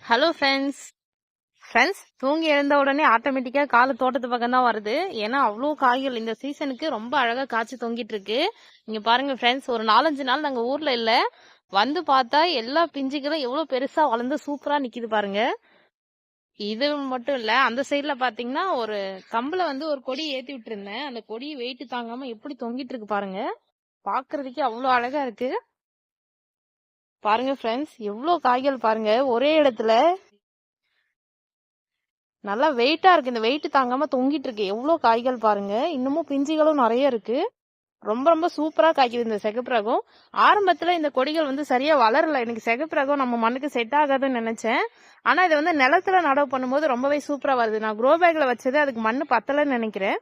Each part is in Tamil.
Hello friends. தூங்கி எழுந்த உடனே ஆட்டோமேட்டிக்கா காலை தோட்டத்து பக்கம் தான் வருது. ஏன்னா அவ்வளோ காய்கள் இந்த சீசனுக்கு ரொம்ப அழகா காய்ச்சி தொங்கிட்டு இருக்கு. இங்க பாருங்க ஃப்ரெண்ட்ஸ், ஒரு 4-5 நாள் நாங்க ஊர்ல இல்ல, வந்து பார்த்தா எல்லா பிஞ்சுகளும் எவ்வளவு பெருசா வளர்ந்து சூப்பரா நிக்குது பாருங்க. இது மட்டும் இல்ல, அந்த சைடுல பாத்தீங்கன்னா ஒரு கம்புல வந்து ஒரு கொடி ஏத்தி விட்டு இருந்தேன். அந்த கொடி வெயிட் தாங்காம எப்படி தொங்கிட்டு இருக்கு பாருங்க. பாக்குறதுக்கே அவ்வளவு அழகா இருக்கு. பாருங்க ஃப்ரெண்ட்ஸ், எவ்வளவு காய்கள் பாருங்க ஒரே இடத்துல. நல்லா வெயிட்டா இருக்கு. இந்த வெயிட் தாங்காம தொங்கிட்டு இருக்கு. எவ்வளவு காய்கள் பாருங்க. இன்னமும் பிஞ்சுகளும் நிறைய இருக்கு. ரொம்ப ரொம்ப சூப்பரா காய்க்குது இந்த சிகப்பு ரகம். ஆரம்பத்துல இந்த கொடிகள் வந்து சரியா வளரல. எனக்கு சிகப்பு ரகம் நம்ம மண்ணுக்கு செட் ஆகாதுன்னு நினைச்சேன். ஆனா இதை வந்து நிலத்துல நடவு பண்ணும்போது ரொம்பவே சூப்பரா வருது. நான் க்ரோ பேக்ல வச்சது அதுக்கு மண்ணு பத்தலன்னு நினைக்கிறேன்.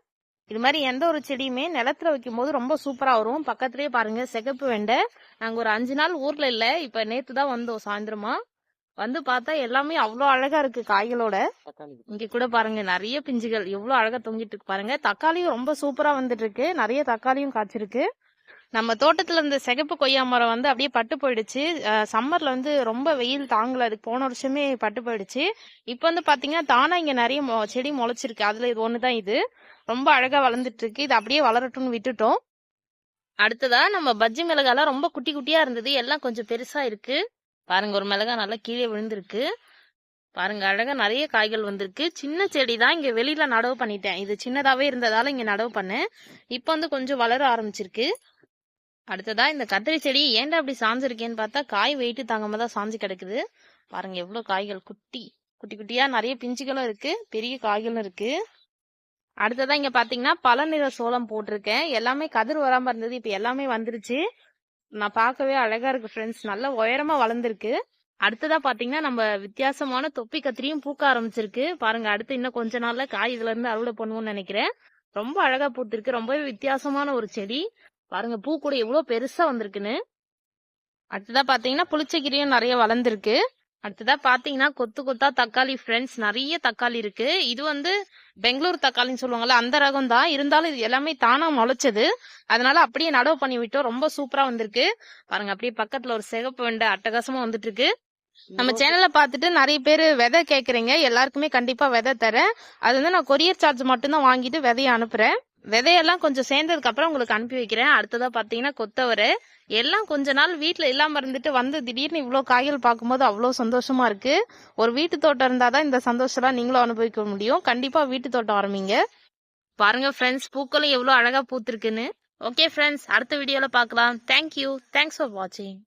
இது மாதிரி எந்த ஒரு செடியுமே நிலத்துல வைக்கும் போது ரொம்ப சூப்பரா வரும். பக்கத்துலயே பாருங்க சிகப்பு வெண்டை. நாங்க ஒரு 5 நாள் ஊர்ல இல்ல, இப்ப நேத்து தான் வந்தோம் சாயந்தரமா. வந்து பார்த்தா எல்லாமே அவ்வளவு அழகா இருக்கு காய்களோட. இங்க கூட பாருங்க நிறைய பிஞ்சுகள் எவ்வளவு அழகா தொங்கிட்டு இருக்கு பாருங்க. தக்காளியும் ரொம்ப சூப்பரா வந்துட்டு இருக்கு. நிறைய தக்காளியும் காய்ச்சிருக்கு. நம்ம தோட்டத்துல இருந்த சிகப்பு கொய்யா மரம் வந்து அப்படியே பட்டு போயிடுச்சு. சம்மர்ல வந்து ரொம்ப வெயில் தாங்கல, அதுக்கு போன வருஷமே பட்டு போயிடுச்சு. இப்ப வந்து பாத்தீங்கன்னா தானா இங்க நிறைய செடி முளைச்சிருக்கு. அதுல இது ஒண்ணுதான். இது ரொம்ப அழகா வளர்ந்துட்டு இருக்கு. இது அப்படியே வளரட்டும்னு விட்டுட்டோம். அடுத்ததா நம்ம பஜ்ஜி மிளகாலாம் ரொம்ப குட்டி குட்டியா இருந்தது, எல்லாம் கொஞ்சம் பெருசா இருக்கு. பாருங்க, ஒரு மிளகா நல்லா கீழே விழுந்திருக்கு. பாருங்க அழகா நிறைய காய்கள் வந்திருக்கு. சின்ன செடி தான், இங்க வெளியில நடவு பண்ணிட்டேன். இது சின்னதாவே இருந்ததால இங்க நடவு பண்ணேன். இப்ப வந்து கொஞ்சம் வளர ஆரம்பிச்சிருக்கு. அடுத்ததா இந்த கத்திரி செடி ஏன்டா அப்படி சாஞ்சிருக்கேன்னு பார்த்தா காய் வெயிட்டு தாங்காம தான் சாஞ்சு கிடக்குது. பாருங்க எவ்வளவு காய்கள், குட்டி குட்டியா நிறைய பிஞ்சுகளும் இருக்கு, பெரிய காய்களும் இருக்கு. அடுத்ததா இங்க பாத்தீங்கன்னா பல நிற சோளம் போட்டிருக்கேன். எல்லாமே கதிர் வராம இருந்தது, இப்ப எல்லாமே வந்துருச்சு. நான் பார்க்கவே அழகா இருக்கு ஃப்ரெண்ட்ஸ், நல்ல உயரமா வளர்ந்துருக்கு. அடுத்ததா பாத்தீங்கன்னா நம்ம வித்தியாசமான தொப்பி கத்திரியும் பூக்க ஆரம்பிச்சிருக்கு. பாருங்க, அடுத்து இன்னும் கொஞ்ச நாள்ல காய் இதுல இருந்து அறுவடை பண்ணுவோம்னு நினைக்கிறேன். ரொம்ப அழகா பூத்திருக்கு. ரொம்பவே வித்தியாசமான ஒரு செடி. பாருங்க பூ கூட எவ்வளவு பெருசா வந்திருக்குன்னு. அடுத்ததா பாத்தீங்கன்னா புளிச்சக்கீரையும் நிறைய வளர்ந்துருக்கு. அடுத்ததா பாத்தீங்கன்னா கொத்து கொத்தா தக்காளி ஃப்ரெண்ட்ஸ், நிறைய தக்காளி இருக்கு. இது வந்து பெங்களூர் தக்காளின்னு சொல்லுவாங்கல்ல, அந்த ரகம் தான். இருந்தாலும் இது எல்லாமே தானா முளைச்சது, அதனால அப்படியே நடவு பண்ணி விட்டோம். ரொம்ப சூப்பரா வந்திருக்கு. பாருங்க அப்படியே பக்கத்துல ஒரு சிகப்பு வெண்டை அட்டகாசமா வந்துட்டு இருக்கு. நம்ம சேனல்ல பாத்துட்டு நிறைய பேர் விதை கேக்குறீங்க. எல்லாருக்குமே கண்டிப்பா விதை தரேன். அது வந்து நான் கொரியர் சார்ஜ் மட்டும்தான் வாங்கிட்டு விதையை அனுப்புறேன். விதையெல்லாம் கொஞ்சம் சேர்ந்ததுக்கு அப்புறம் உங்களுக்கு அனுப்பி வைக்கிறேன். அடுத்ததா பாத்தீங்கன்னா கொத்தவரை. எல்லாம் கொஞ்ச நாள் வீட்டுல இல்லாம இருந்துட்டு வந்து திடீர்னு இவ்வளவு காய்கள் பார்க்கும்போது அவ்வளவு சந்தோஷமா இருக்கு. ஒரு வீட்டு தோட்டம் இருந்தாதான் இந்த சந்தோஷம் நீங்களும் அனுபவிக்க முடியும். கண்டிப்பா வீட்டு தோட்டம் ஆரம்பிங்க. பாருங்க ஃப்ரெண்ட்ஸ், பூக்களும் எவ்வளவு அழகா பூத்திருக்குன்னு. ஓகே ஃப்ரெண்ட்ஸ், அடுத்த வீடியோல பார்க்கலாம். தேங்க்யூ. தேங்க்ஸ் ஃபார் வாட்சிங்.